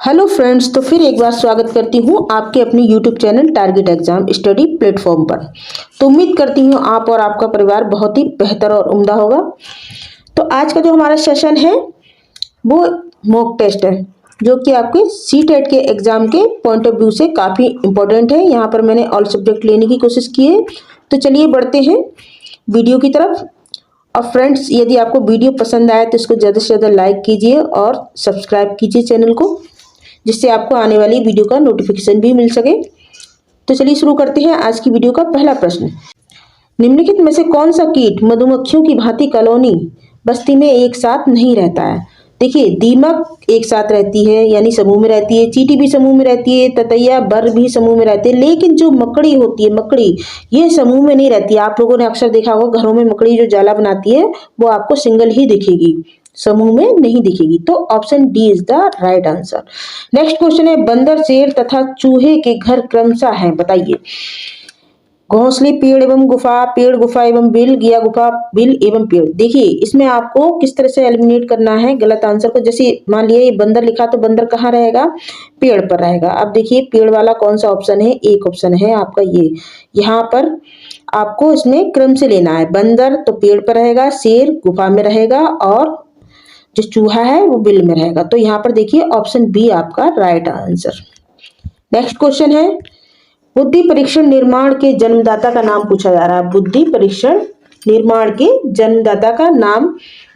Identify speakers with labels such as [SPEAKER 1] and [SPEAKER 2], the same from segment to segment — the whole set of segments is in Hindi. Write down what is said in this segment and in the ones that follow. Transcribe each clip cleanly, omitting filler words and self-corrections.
[SPEAKER 1] हेलो फ्रेंड्स, तो फिर एक बार स्वागत करती हूँ आपके अपने YouTube channel target exam study platform पर। तो उम्मीद करती हूँ आप और आपका परिवार बहुत ही बेहतर और उम्दा होगा। तो आज का जो हमारा सेशन है वो मॉक टेस्ट है, जो कि आपके सीटेट के एग्जाम के पॉइंट ऑफ व्यू से काफ़ी इंपॉर्टेंट है। यहाँ पर मैंने ऑल सब्जेक्ट लेने की कोशिश की है। तो चलिए बढ़ते हैं वीडियो की तरफ। और फ्रेंड्स, यदि आपको वीडियो पसंद आए तो इसको ज़्यादा से ज़्यादा लाइक कीजिए और सब्सक्राइब कीजिए चैनल को, जिससे आपको आने वाली वीडियो का नोटिफिकेशन भी मिल सके। तो चलिए शुरू करते हैं आज की वीडियो का पहला प्रश्न। निम्नलिखित में से कौन सा कीट मधुमक्खियों की भांति कॉलोनी बस्ती में एक साथ नहीं रहता है? देखिए, दीमक एक साथ रहती है यानी समूह में रहती है, चींटी भी समूह में रहती है, ततैया बर भी समूह में रहते हैं, लेकिन जो मकड़ी होती है, मकड़ी ये समूह में नहीं रहती है। आप लोगों ने अक्सर देखा होगा घरों में मकड़ी जो जाला बनाती है वो आपको सिंगल ही दिखेगी, समूह में नहीं दिखेगी। तो option D is the right answer. Next question है, बंदर, शेर तथा चूहे के घर क्रमशः हैं, बताइए। घोंसले, पेड़ एवं गुफा, पेड़ गुफा एवं बिल, या गुफा बिल एवं पेड़। देखिए, इसमें आपको किस तरह से एलिमिनेट करना है गलत आंसर को। जैसे मान लिया ये बंदर लिखा तो बंदर कहाँ रहेगा? पेड़ पर रहेगा। अब देखिए पेड़ वाला कौन सा ऑप्शन है? एक ऑप्शन है आपका ये। यहाँ पर आपको इसमें क्रम से लेना है। बंदर तो पेड़ पर रहेगा, शेर गुफा में रहेगा और जो चूहा है वो बिल में रहेगा। तो यहाँ पर देखिए ऑप्शन बी आपका राइट आंसर। नेक्स्ट क्वेश्चन है, बुद्धि परीक्षण निर्माण के जन्मदाता का नाम पूछा जा रहा है। बुद्धि परीक्षण निर्माण के जन्मदाता का नाम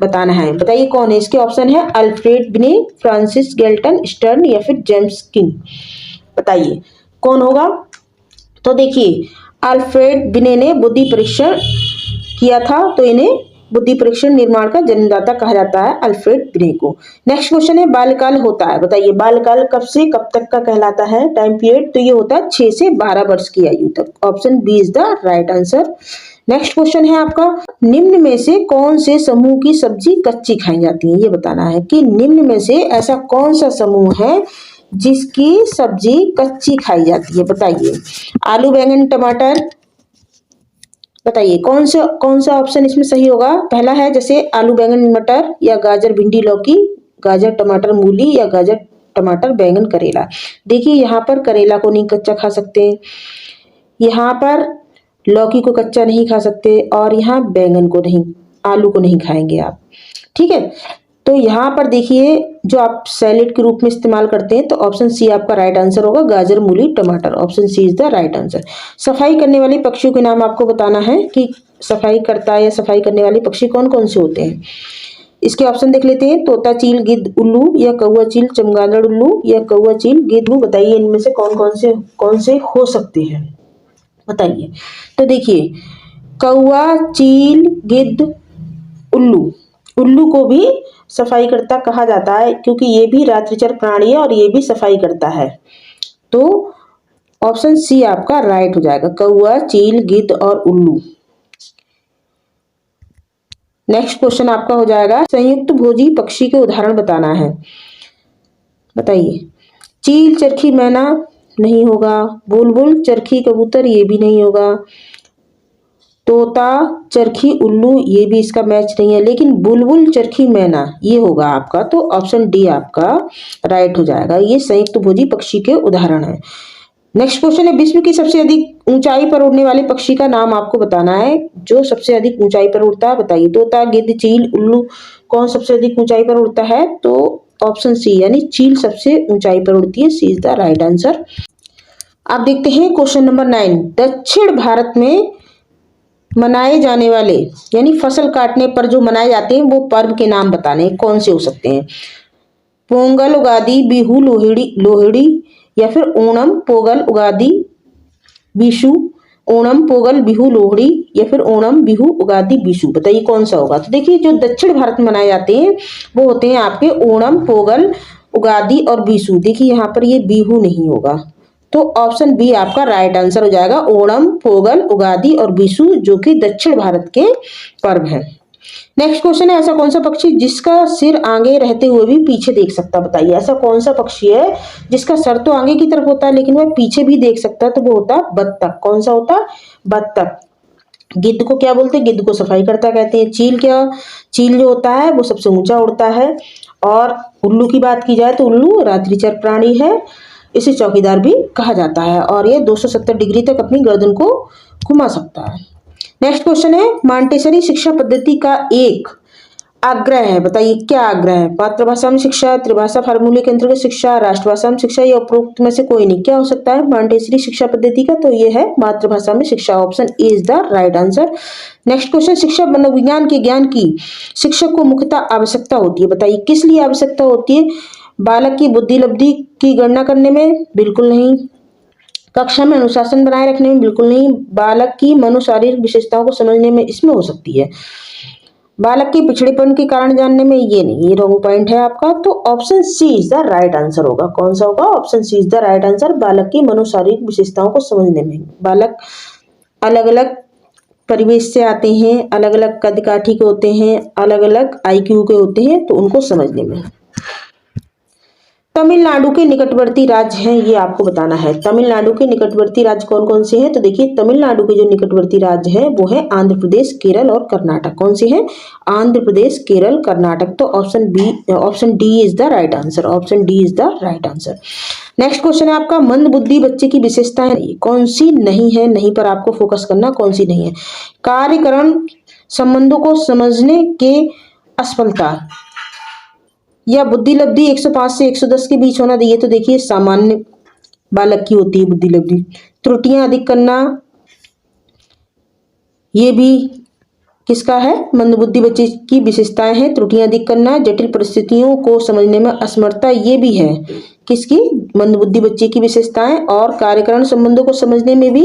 [SPEAKER 1] बताना है, बताइए कौन है। इसके ऑप्शन है अल्फ्रेड बिने, फ्रांसिस गेल्टन, स्टर्न या फिर जेम्स किंग। बताइए कौन होगा। तो देखिए, अल्फ्रेड बिने ने बुद्धि परीक्षण किया था, तो इन्हें बुद्धि परीक्षण निर्माण का जन्मदाता कहा जाता है, अल्फ्रेड बिने को। नेक्स्ट क्वेश्चन है, बाल्यकाल होता है, बताइए बाल्यकाल कब से कब तक का कहलाता है टाइम पीरियड? तो ये होता है 6 से 12 वर्ष की आयु तक। Option B is the right answer. Next question है आपका, निम्न में से कौन से समूह की सब्जी कच्ची खाई जाती है? ये बताना है कि निम्न में से ऐसा कौन सा समूह है जिसकी सब्जी कच्ची खाई जाती है, बताइए। आलू, बैंगन, टमाटर, बताइए कौन सा ऑप्शन इसमें सही होगा। पहला है जैसे आलू, बैंगन, मटर, या गाजर, भिंडी, लौकी, गाजर, टमाटर, मूली, या गाजर, टमाटर, बैंगन, करेला। देखिए यहाँ पर करेला को नहीं कच्चा खा सकते, यहाँ पर लौकी को कच्चा नहीं खा सकते, और यहाँ बैंगन को नहीं, आलू को नहीं खाएंगे आप, ठीक है। तो यहाँ पर देखिए जो आप सैलेड के रूप में इस्तेमाल करते हैं, तो ऑप्शन सी आपका राइट आंसर होगा, गाजर, मूली, टमाटर। Option C is the right answer. सफाई करने वाले पक्षियों के नाम आपको बताना है कि सफाई करता है या सफाई करने वाले पक्षी कौन कौन से होते हैं। इसके ऑप्शन देख लेते हैं, तोता, चील, गिद्ध, उल्लू, या कौवा, चील, चमगादड़, उल्लू, या कौवा, चील, गिद्ध, उल्लू। बताइए इनमें से कौन से हो सकते हैं, बताइए। तो देखिए, कौवा, चील, गिद्ध, उल्लू, उल्लू को भी सफाई करता कहा जाता है क्योंकि ये भी रात्रिचर प्राणी है और ये भी सफाई करता है। तो ऑप्शन सी आपका राइट हो जाएगा, कौवा, चील, गिद्ध और उल्लू। नेक्स्ट क्वेश्चन आपका हो जाएगा, संयुक्त भोजी पक्षी के उदाहरण बताना है, बताइए। चील, चरखी, मैना नहीं होगा, बुलबुल, चरखी, कबूतर ये भी नहीं होगा, तोता, चरखी, उल्लू ये भी इसका मैच नहीं है, लेकिन बुलबुल, चरखी, मैना ये होगा आपका। तो ऑप्शन डी आपका राइट हो जाएगा, ये संयुक्त भोजी पक्षी के उदाहरण है। नेक्स्ट क्वेश्चन है, विश्व की सबसे अधिक ऊंचाई पर उड़ने वाले पक्षी का नाम आपको बताना है, जो सबसे अधिक ऊंचाई पर उड़ता है, बताइए। तोता, गिद्ध, चील, उल्लू, कौन सबसे अधिक ऊंचाई पर उड़ता है? तो ऑप्शन सी यानी चील सबसे ऊंचाई पर उड़ती है, सी इज द राइट आंसर। आप देखते हैं क्वेश्चन नंबर 9, दक्षिण भारत में मनाए जाने वाले यानी फसल काटने पर जो मनाए जाते हैं वो पर्व के नाम बताने हैं, कौन से हो सकते हैं। पोंगल, उगादि, बिहू, लोहड़ी, या फिर ओणम, पोगल, उगादि, विशु। ओणम, पोगल, बिहू, लोहड़ी, या फिर ओणम, बिहू, उगादि, विशु। बताइए कौन सा होगा। तो देखिए जो दक्षिण भारत में मनाए जाते हैं वो होते हैं आपके ओणम, पोगल, उगादि और विशु। देखिए यहाँ पर ये बिहू नहीं होगा, तो ऑप्शन बी आपका राइट आंसर हो जाएगा, ओणम, पोगल, उगादि और विशु, जो कि दक्षिण भारत के पर्व है। नेक्स्ट क्वेश्चन है, ऐसा कौन सा पक्षी जिसका सिर आगे रहते हुए भी पीछे देख सकता, बताइए। ऐसा कौन सा पक्षी है जिसका सर तो आगे की तरफ होता है लेकिन वह पीछे भी देख सकता है? तो वो होता है बत्तख। कौन सा होता है? बत्तख। गिद्ध को क्या बोलते हैं? गिद्ध को सफाई करता कहते हैं। चील जो होता है वो सबसे ऊंचा उड़ता है, और उल्लू की बात की जाए तो उल्लू रात्रिचर प्राणी है, इसे चौकीदार भी कहा जाता है और ये 270 डिग्री तक अपनी गर्दन को घुमा सकता है। नेक्स्ट क्वेश्चन है, मांटेसरी शिक्षा पद्धति का एक आग्रह है, बताइए क्या आग्रह है? मातृभाषा में शिक्षा, त्रिभाषा फार्मूले के अंतर्गत शिक्षा, राष्ट्रभाषा में शिक्षा या उपरोक्त में से कोई नहीं। क्या हो सकता है मांटेसरी शिक्षा पद्धति का? तो ये है मातृभाषा में शिक्षा, option A is the right answer. Next question, शिक्षा मनोविज्ञान के ज्ञान की शिक्षक को मुख्यतः आवश्यकता होती है, बताइए किस लिए आवश्यकता होती है? बालक की बुद्धि लब्धि की गणना करने में? बिल्कुल नहीं। कक्षा में अनुशासन बनाए रखने में? बिल्कुल नहीं। बालक की मनोशारीरिक विशेषताओं को समझने में इसमें हो सकती है। बालक के पिछड़ेपन के कारण जानने में? ये नहीं, ये रॉन्ग पॉइंट है आपका। तो option C is the right answer होगा। कौन सा होगा? Option C is the right answer. बालक की मनोशारीरिक विशेषताओं को समझने में। बालक अलग अलग परिवेश से आते हैं, अलग अलग कद काठी के होते हैं, अलग अलग आईक्यू के होते हैं, तो उनको समझने में। तमिलनाडु के निकटवर्ती राज्य हैं, ये आपको बताना है। तमिलनाडु के निकटवर्ती राज्य कौन कौन से हैं? तो देखिए तमिलनाडु के जो निकटवर्ती राज्य हैं वो है आंध्र प्रदेश, केरल और कर्नाटक। कौन से हैं? आंध्र प्रदेश, केरल, कर्नाटक। तो option D is the right answer. Option D is the right answer. Next question है आपका, मंदबुद्धि बच्चे की विशेषताएं कौन सी नहीं है? नहीं पर आपको फोकस करना, कौन सी नहीं है? कार्यकरण संबंधों को समझने के असफलता या बुद्धि लब्धि 105 से 110 के बीच होना। ये तो देखिए सामान्य बालक की होती है बुद्धि लब्धि। त्रुटियां अधिक करना, ये भी किसका है? मंदबुद्धि बच्चे की विशेषताएं हैं त्रुटियां अधिक करना। जटिल परिस्थितियों को समझने में असमर्थता, ये भी है किसकी? मंदबुद्धि बच्चे की विशेषताएं। और कार्यकरण संबंधों को समझने में भी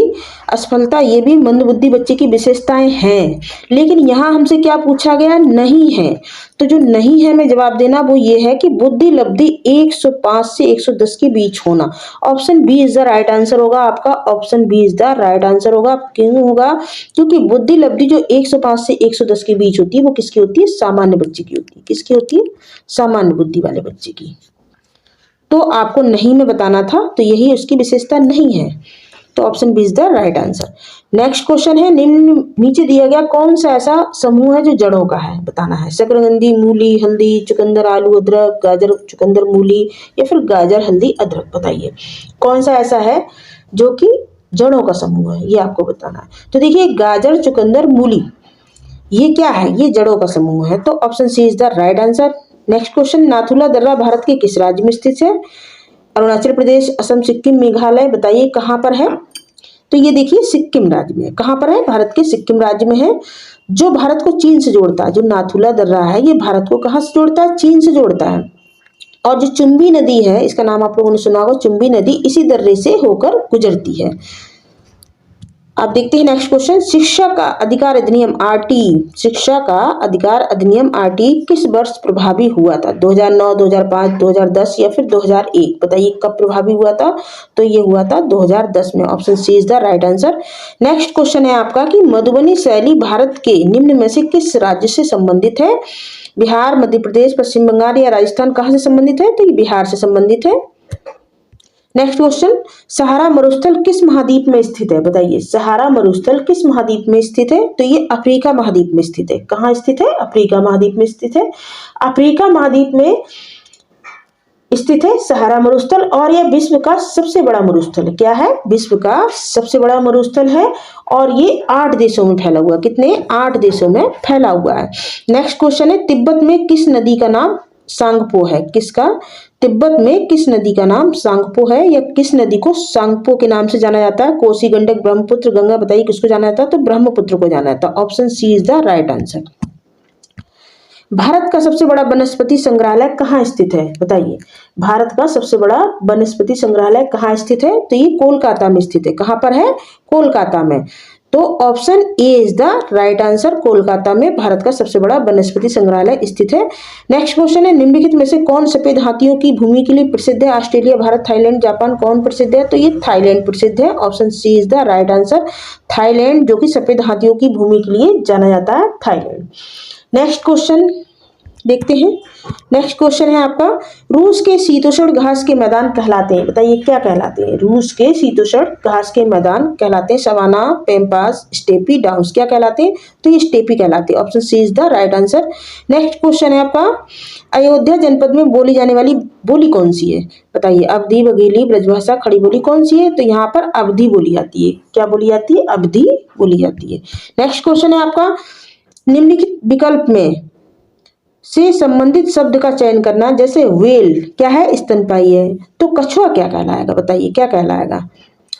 [SPEAKER 1] असफलता, ये भी मंदबुद्धि बच्चे की विशेषताएं हैं। लेकिन यहाँ हमसे क्या पूछा गया? नहीं है। तो जो नहीं है में जवाब देना वो ये है कि बुद्धि लब्धि 105 से 110 के बीच होना। Option B is the right answer होगा आपका। Option B is the right answer होगा। क्यों होगा? क्योंकि बुद्धि लब्धि जो 105 से 110 के बीच होती है वो किसकी होती है? सामान्य बच्चे की होती है। किसकी होती है? सामान्य बुद्धि वाले बच्चे की। तो आपको नहीं में बताना था, तो यही उसकी विशेषता नहीं है। तो option B is the right answer. Next question है, निम्न नीचे दिया गया कौन सा ऐसा समूह है जो जड़ों का है? बताना है। शकरकंदी, मूली, हल्दी, चुकंदर, आलू, अदरक, गाजर, चुकंदर, मूली या फिर गाजर, हल्दी, अदरक। बताइए कौन सा ऐसा है जो कि जड़ों का समूह है, ये आपको बताना है। तो देखिए गाजर, चुकंदर, मूली, ये क्या है? ये जड़ों का समूह है। तो option C is the right answer. Next question, Nathu La दर्रा भारत के किस राज्य में स्थित है? अरुणाचल प्रदेश, असम, सिक्किम, मेघालय। बताइए कहाँ पर है? तो ये देखिए सिक्किम राज्य में। कहाँ पर है? भारत के सिक्किम राज्य में है, जो भारत को चीन से जोड़ता है। जो नाथुला दर्रा है ये भारत को कहाँ से जोड़ता है? चीन से जोड़ता है। और जो चुंबी नदी है, इसका नाम आप लोगों ने सुना होगा, चुंबी नदी इसी दर्रे से होकर गुजरती है। अब देखते हैं नेक्स्ट क्वेश्चन, शिक्षा का अधिकार अधिनियम आरटी, शिक्षा का अधिकार अधिनियम आरटी किस वर्ष प्रभावी हुआ था? 2009, 2005, 2010 या फिर 2001? बताइए कब प्रभावी हुआ था? तो ये हुआ था 2010 में। Option C is the right answer. Next question है आपका कि मधुबनी शैली भारत के निम्न में से किस राज्य से संबंधित है? बिहार, मध्य प्रदेश, पश्चिम बंगाल या राजस्थान? कहाँ से संबंधित है? तो ये बिहार से संबंधित है। नेक्स्ट क्वेश्चन, सहारा मरुस्थल किस महाद्वीप में स्थित है? बताइए सहारा मरुस्थल किस महाद्वीप में स्थित है? तो ये अफ्रीका महाद्वीप में स्थित है। कहाँ स्थित है? अफ्रीका महाद्वीप में स्थित है। अफ्रीका महाद्वीप में स्थित है सहारा मरुस्थल, और यह विश्व का सबसे बड़ा मरुस्थल है। क्या है? विश्व का सबसे बड़ा मरुस्थल है और ये 8 देशों में फैला हुआ है। कितने? 8 देशों में फैला हुआ है। नेक्स्ट क्वेश्चन है, तिब्बत में किस नदी का नाम सांगपो है? किसका? तिब्बत में किस नदी का नाम सांगपो है, या किस नदी को सांगपो के नाम से जाना जाता है? कोसी, गंडक, ब्रह्मपुत्र, गंगा। बताइए किसको जाना जाता है? तो ब्रह्मपुत्र को जाना जाता है। Option C is the right answer. Bharat का सबसे बड़ा वनस्पति संग्रहालय कहाँ स्थित है? बताइए भारत का सबसे बड़ा वनस्पति संग्रहालय कहाँ स्थित है? तो ये कोलकाता में स्थित है। कहाँ पर है? कोलकाता में। तो option A is the right answer. Kolkata में भारत का सबसे बड़ा वनस्पति संग्रहालय स्थित है। नेक्स्ट क्वेश्चन है, निम्नलिखित में से कौन सफेद हाथियों की भूमि के लिए प्रसिद्ध है? Australia, Bharat, Thailand, Japan? कौन प्रसिद्ध है? तो ये थाईलैंड प्रसिद्ध है। Option C is the right answer. Thailand, जो कि सफेद हाथियों की भूमि के लिए जाना जाता है, थाईलैंड। नेक्स्ट क्वेश्चन, देखते हैं। नेक्स्ट क्वेश्चन है आपका, रूस के शीतोष्ण घास के मैदान कहलाते हैं, बताइए क्या कहलाते हैं? रूस के शीतोष्ण घास के मैदान कहलाते हैं सवाना, पैम्पास, स्टेपी, डाउन्स। क्या कहलाते हैं? तो ये स्टेपी कहलाते हैं। Option C is the right answer. Next question है आपका, अयोध्या जनपद में बोली जाने वाली बोली कौन सी है? बताइए। अवधी, बघेली, ब्रजभाषा, खड़ी बोली कौन सी है? तो यहाँ पर अवधी बोली जाती है। क्या बोली जाती है? अवधी बोली जाती है। नेक्स्ट क्वेश्चन है आपका, निम्नलिखित विकल्प में से संबंधित शब्द का चयन करना। जैसे व्हेल क्या है? स्तनपायी है। तो कछुआ क्या कहलाएगा? बताइए क्या कहलाएगा?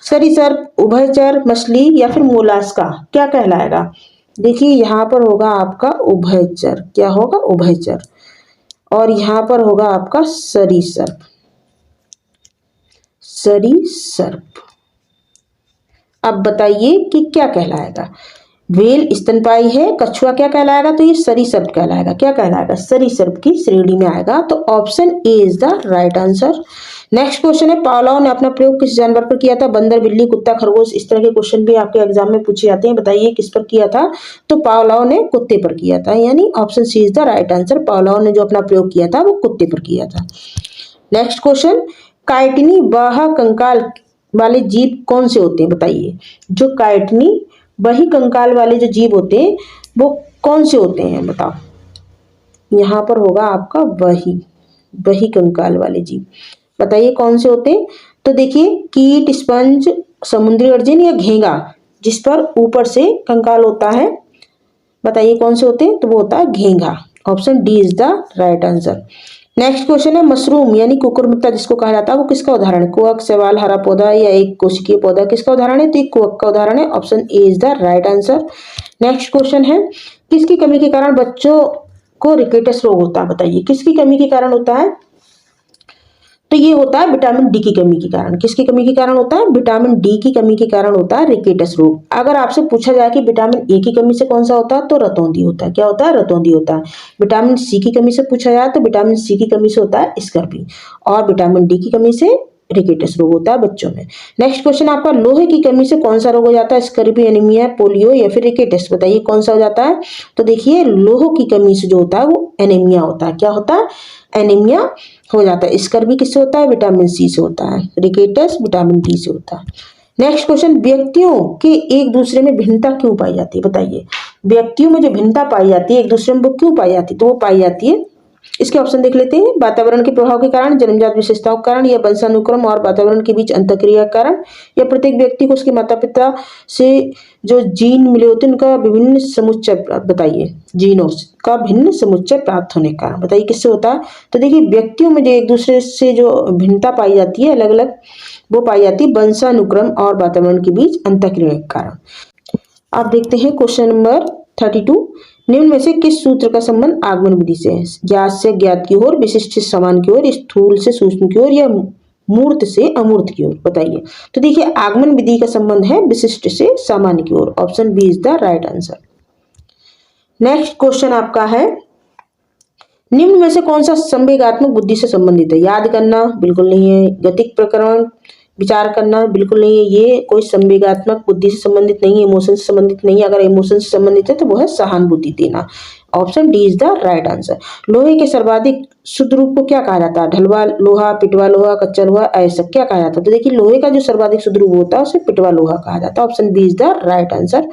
[SPEAKER 1] सरीसृप, उभयचर, मछली या फिर मोलास्का क्या कहलाएगा? देखिए यहाँ पर होगा आपका उभयचर। क्या होगा? उभयचर। और यहाँ पर होगा आपका सरीसृप। सरीसृप। अब बताइए कि क्या कहलाएगा? व्हेल स्तनपायी है, कछुआ क्या कहलाएगा? तो ये सरीसृप कहलाएगा। क्या कहलाएगा? सरीसृप की श्रेणी में आएगा। तो option A is the right answer. Next question है, पावलोव ने अपना प्रयोग किस जानवर पर किया था? बंदर, बिल्ली, कुत्ता, खरगोश। इस तरह के क्वेश्चन भी आपके एग्जाम में पूछे जाते हैं। बताइए किस पर किया था? तो पावलोव ने कुत्ते पर किया था, यानी option C is the right answer. Pavlov ने जो अपना प्रयोग किया था वो कुत्ते पर किया था। नेक्स्ट क्वेश्चन, काइटिनी बाह्य कंकाल वाले जीव कौन से होते हैं? बताइए। जो काइटिनी वही कंकाल वाले जो जीव होते हैं वो कौन से होते हैं? बताओ। यहाँ पर होगा आपका वही कंकाल वाले जीव। बताइए कौन से होते हैं? तो देखिए, कीट, स्पंज, समुद्री अर्जिन या घेंगा, जिस पर ऊपर से कंकाल होता है। बताइए कौन से होते हैं? तो वो होता है घेंगा। Option D is the right answer. Next question है, मशरूम यानी कुकुरमुत्ता जिसको कहा जाता है वो किसका उदाहरण है? कुअक, शैवाल, हरा पौधा या एक कोशिकीय पौधा किसका उदाहरण है? तो ये कुअक का उदाहरण है। Option A is the right answer. Next question है, किसकी कमी के कारण बच्चों को रिकेटस रोग होता है? बताइए किसकी कमी के कारण होता है? तो ये होता है विटामिन डी की कमी के कारण। किसकी कमी के कारण होता है? विटामिन डी की कमी के कारण होता है रिकेटस रोग। अगर आपसे पूछा जाए कि विटामिन ए की कमी से कौन सा होता है, तो रतौंधी होता है। क्या होता है? रतौंधी होता है। विटामिन सी की कमी से पूछा जाए तो विटामिन सी की कमी से होता है स्कर्वी। और विटामिन डी की कमी से रिकेटस रोग होता है बच्चों में। नेक्स्ट क्वेश्चन आपका, लोहे की कमी से कौन सा रोग हो जाता है? स्कर्वी, एनीमिया, पोलियो या फिर रिकेटस। बताइए कौन सा हो जाता है? तो देखिए, लोह की कमी से जो होता है वो एनीमिया होता है। क्या होता है? एनीमिया हो जाता है। स्कर्वी किससे होता है? विटामिन सी से होता है। रिकेटस विटामिन डी से होता है। नेक्स्ट क्वेश्चन, व्यक्तियों के एक दूसरे में भिन्नता क्यों पाई जाती है? बताइए। व्यक्तियों में जो भिन्नता पाई जाती है एक दूसरे में, वो क्यों पाई जाती है? तो वो पाई जाती है, इसके ऑप्शन देख लेते हैं। वातावरण के प्रभाव के कारण, जन्मजात विशेषताओं के कारण, या वंशानुक्रम और वातावरण के बीच अंतःक्रिया के कारण, या प्रत्येक व्यक्ति को उसके माता पिता से जो जीन मिले होते हैं उनका विभिन्न समुच्चय। बताइए, जीनों का भिन्न समुच्चय प्राप्त होने के कारण। बताइए किससे होता है? तो देखिए, व्यक्तियों में जो एक दूसरे से जो भिन्नता पाई जाती है अलग अलग, वो पाई जाती है वंशानुक्रम और वातावरण के बीच अंतःक्रिया के कारण। आप देखते हैं क्वेश्चन नंबर 32, निम्न में से किस सूत्र का संबंध आगमन विधि से है? ज्ञात से ज्ञात की ओर, विशिष्ट से समान की ओर, स्थूल से सूक्ष्म की ओर, या मूर्त से अमूर्त की ओर। बताइए। तो देखिए, आगमन विधि का संबंध है विशिष्ट से सामान्य की ओर। Option B is the right answer. Next question आपका है, निम्न में से कौन सा संवेगात्मक बुद्धि से संबंधित है? याद करना बिल्कुल नहीं है। गतिक प्रकरण विचार करना बिल्कुल नहीं है। ये कोई संवेगात्मक बुद्धि से संबंधित नहीं है, इमोशन से संबंधित नहीं है। अगर इमोशन से संबंधित है तो वो है सहानुभूति देना। Option D is the right answer. लोहे के सर्वाधिक शुद्ध रूप को क्या कहा जाता है? ढलवा लोहा, पिटवा लोहा, कच्चा लोहा, अयस्क क्या कहा जाता है? तो देखिए, लोहे का जो सर्वाधिक शुद्ध रूप होता है उसे पिटवा लोहा कहा जाता है। Option B is the right answer.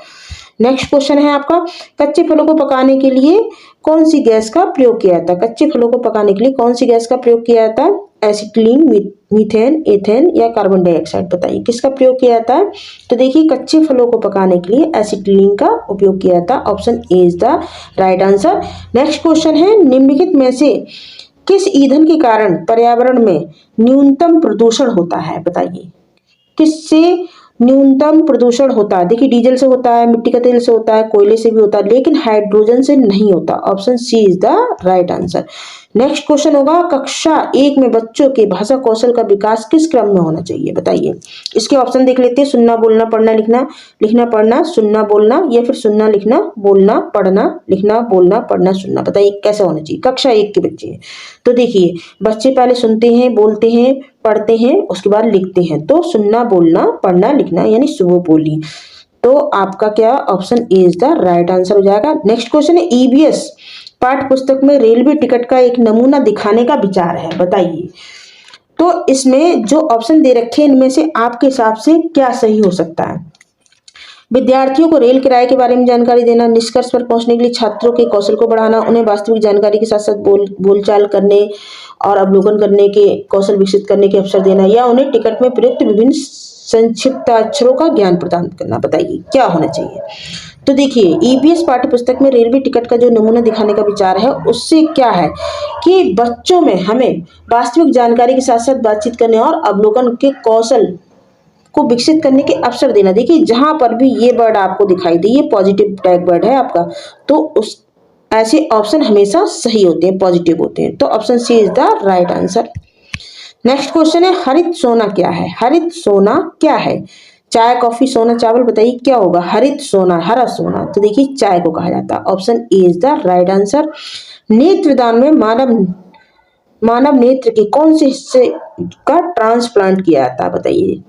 [SPEAKER 1] Next question है आपका, कच्चे फलों को पकाने के लिए कौन सी गैस का प्रयोग किया जाता है? कच्चे फलों को पकाने के लिए कौन सी गैस का प्रयोग किया जाता है? एसिटिलीन, मीथेन, एथेन या कार्बन डाइऑक्साइड। बताइए किसका प्रयोग किया जाता है? तो देखिए, कच्चे फलों को पकाने के लिए एसिटिलीन का उपयोग किया जाता है। Option A is the right answer. Next question है, निम्नलिखित में से किस ईंधन के कारण पर्यावरण में न्यूनतम प्रदूषण होता है? बताइए किससे न्यूनतम प्रदूषण होता है? देखिए, डीजल से होता है, मिट्टी का तेल से होता है, कोयले से भी होता है, लेकिन हाइड्रोजन से नहीं होता। Option C is the right answer. Next question होगा, कक्षा 1 में बच्चों के भाषा कौशल का विकास किस क्रम में होना चाहिए? बताइए। इसके ऑप्शन देख लेते हैं। सुनना, बोलना, पढ़ना, लिखना, लिखना, पढ़ना, सुनना, बोलना, या फिर सुनना, लिखना, बोलना, पढ़ना, लिखना, बोलना, पढ़ना, सुनना। बताइए कैसे होना चाहिए? कक्षा 1 के बच्चे हैं तो देखिए, बच्चे पहले सुनते हैं, बोलते हैं, पढ़ते हैं, उसके बाद लिखते हैं। तो सुनना, बोलना, पढ़ना, लिखना, यानी सुबह बोली। तो आपका क्या option A is the right answer हो जाएगा। नेक्स्ट क्वेश्चन है, ईबीएस पाठ्य पुस्तक में रेलवे टिकट का एक नमूना दिखाने का विचार है, बताइए। तो इसमें जो ऑप्शन दे रखे हैं इनमें से आपके हिसाब से क्या सही हो सकता है? विद्यार्थियों को रेल किराए के बारे में जानकारी देना, निष्कर्ष पर पहुंचने के लिए छात्रों के कौशल को बढ़ाना, उन्हें वास्तविक जानकारी के साथ साथ बोलचाल करने और अवलोकन करने के कौशल विकसित करने के अवसर देना, या उन्हें टिकट में प्रयुक्त विभिन्न संक्षिप्त अक्षरों का ज्ञान प्रदान करना। बताइए क्या होना चाहिए? तो देखिए, ईपीएस पाठ्य पुस्तक में रेलवे टिकट का जो नमूना दिखाने का विचार है उससे क्या है कि बच्चों में हमें वास्तविक जानकारी के साथ साथ बातचीत करने और अवलोकन के कौशल को विकसित करने के अवसर देना। देखिए, जहां पर भी ये वर्ड आपको दिखाई दे, ये पॉजिटिव टैग वर्ड है आपका, तो उस ऐसे ऑप्शन हमेशा सही होते हैं, पॉजिटिव होते हैं। तो option C is the right answer. Next question है, हरित सोना क्या है? हरित सोना क्या है? चाय, कॉफी, सोना, चावल, बताइए क्या होगा? हरित सोना, हरा सोना। तो देखिए, चाय को कहा जाता है। Option A is the right answer. नेत्रदान में मानव नेत्र के कौन से हिस्से का ट्रांसप्लांट किया जाता है? बताइए,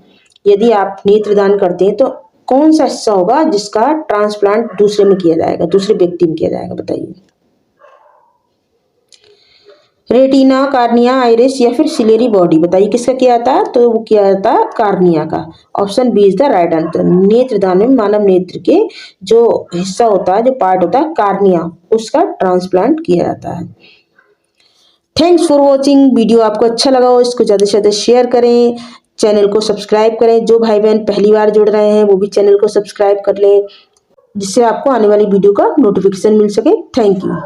[SPEAKER 1] यदि आप नेत्रदान करते हैं तो कौन सा हिस्सा होगा जिसका ट्रांसप्लांट दूसरे में किया जाएगा, दूसरे व्यक्ति में किया जाएगा? बताइए। रेटिना, कार्निया, आइरिस या फिर सिलेरी बॉडी, बताइए किसका किया जाता है? तो वो किया जाता है कार्निया का। Option B is the right answer. नेत्रदान में मानव नेत्र के जो हिस्सा होता है, जो पार्ट होता है कार्निया, उसका ट्रांसप्लांट किया जाता है। Thanks for watching. वीडियो आपको अच्छा लगा हो इसको ज़्यादा से ज़्यादा शेयर करें, चैनल को सब्सक्राइब करें। जो भाई बहन पहली बार जुड़ रहे हैं वो भी चैनल को सब्सक्राइब कर लें, जिससे आपको आने वाली वीडियो का नोटिफिकेशन मिल सके। Thank you.